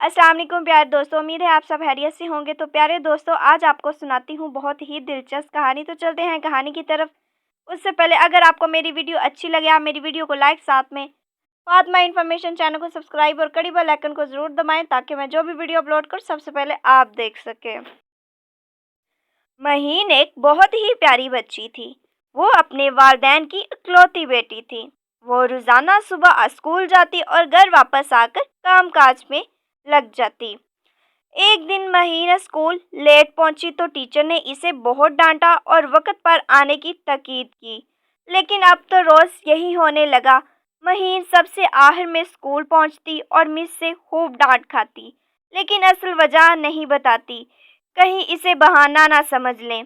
अस्सलाम वालेकुम प्यारे दोस्तों, उम्मीद है आप सब खैरियत से होंगे। तो प्यारे दोस्तों, आज आपको सुनाती हूँ बहुत ही दिलचस्प कहानी। तो चलते हैं कहानी की तरफ। उससे पहले अगर आपको मेरी वीडियो अच्छी लगे, आप मेरी वीडियो को लाइक, साथ में फातिमा इन्फॉर्मेशन चैनल को सब्सक्राइब और कड़ी बेल आइकन को ज़रूर दबाएं, ताकि मैं जो भी वीडियो अपलोड करूँ सबसे पहले आप देख सकें। महीन एक बहुत ही प्यारी बच्ची थी। वो अपने वालिदैन की इकलौती बेटी थी। वो रोज़ाना सुबह स्कूल जाती और घर वापस आकर कामकाज में लग जाती। एक दिन महीना स्कूल लेट पहुंची तो टीचर ने इसे बहुत डांटा और वक्त पर आने की ताकीद की। लेकिन अब तो रोज़ यही होने लगा। महीन सबसे आखिर में स्कूल पहुंचती और मिस से खूब डांट खाती, लेकिन असल वजह नहीं बताती, कहीं इसे बहाना ना समझ लें।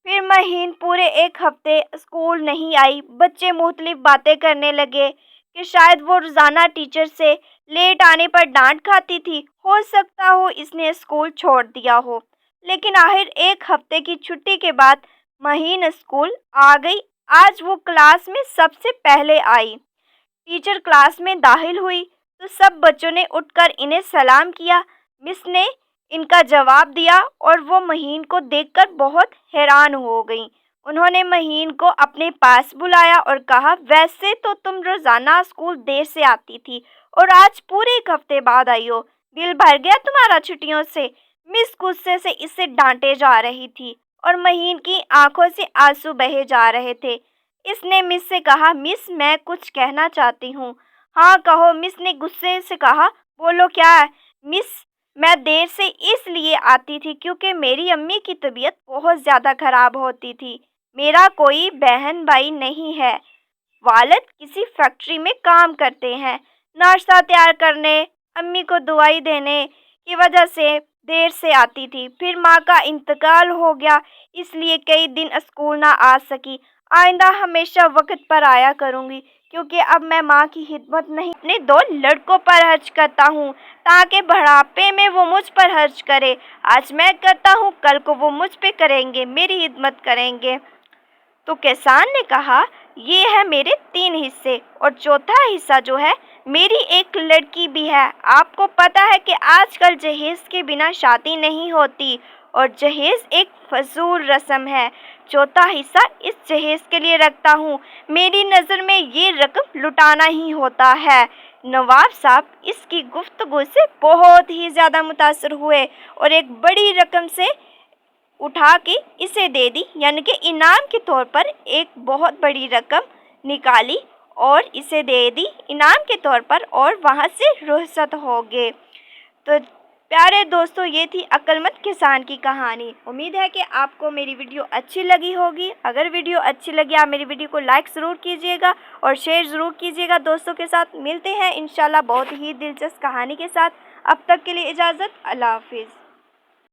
फिर महीन पूरे एक हफ्ते स्कूल नहीं आई। बच्चे मुख्तलिफ बातें करने लगे कि शायद वो रोज़ाना टीचर से लेट आने पर डांट खाती थी। हो सकता हो इसने स्कूल छोड़ दिया हो। लेकिन आखिर एक हफ्ते की छुट्टी के बाद महीन स्कूल आ गई। आज वो क्लास में सबसे पहले आई। टीचर क्लास में दाखिल हुई तो सब बच्चों ने उठकर इन्हें सलाम किया। मिस ने इनका जवाब दिया और वो महीन को देखकर बहुत हैरान हो गईं। उन्होंने महीन को अपने पास बुलाया और कहा, वैसे तो तुम रोज़ाना स्कूल देर से आती थी और आज पूरे एक हफ्ते बाद आई हो। दिल भर गया तुम्हारा छुट्टियों से? मिस गुस्से से इसे डांटे जा रही थी और महीन की आंखों से आंसू बहे जा रहे थे। इसने मिस से कहा, मिस मैं कुछ कहना चाहती हूँ। हाँ कहो, मिस ने गुस्से से कहा। बोलो क्या है? मिस मैं देर से इसलिए आती थी क्योंकि मेरी अम्मी की तबीयत बहुत ज़्यादा ख़राब होती थी। मेरा कोई बहन भाई नहीं है। वालिद किसी फैक्ट्री में काम करते हैं। नाश्ता तैयार करने, अम्मी को दवाई देने की वजह से देर से आती थी। फिर माँ का इंतकाल हो गया, इसलिए कई दिन स्कूल ना आ सकी। आइंदा हमेशा वक्त पर आया करूँगी, क्योंकि अब मैं माँ की खिदमत नहीं अपने 2 लड़कों पर खर्च करता हूँ, ताकि बुढ़ापे में वो मुझ पर खर्च करे। आज मैं करता हूँ, कल को वो मुझ पे करेंगे, मेरी खिदमत करेंगे। तो किसान ने कहा, ये है मेरे 3 हिस्से और चौथा हिस्सा जो है मेरी एक लड़की भी है। आपको पता है कि आजकल जहेज के बिना शादी नहीं होती और जहेज एक फजूल रस्म है। चौथा हिस्सा इस जहेज के लिए रखता हूँ। मेरी नज़र में ये रकम लुटाना ही होता है। नवाब साहब इसकी गुफ्तगू से बहुत ही ज़्यादा मुतासर हुए और एक बड़ी रकम से उठा के इसे दे दी, यानी कि इनाम के तौर पर एक बहुत बड़ी रकम निकाली और इसे दे दी इनाम के तौर पर, और वहाँ से रुखसत हो गए। तो प्यारे दोस्तों, ये थी अक्लमंद किसान की कहानी। उम्मीद है कि आपको मेरी वीडियो अच्छी लगी होगी। अगर वीडियो अच्छी लगी, आप मेरी वीडियो को लाइक ज़रूर कीजिएगा और शेयर ज़रूर कीजिएगा दोस्तों के साथ। मिलते हैं इंशाल्लाह बहुत ही दिलचस्प कहानी के साथ। अब तक के लिए इजाज़त, अल्लाह हाफिज़।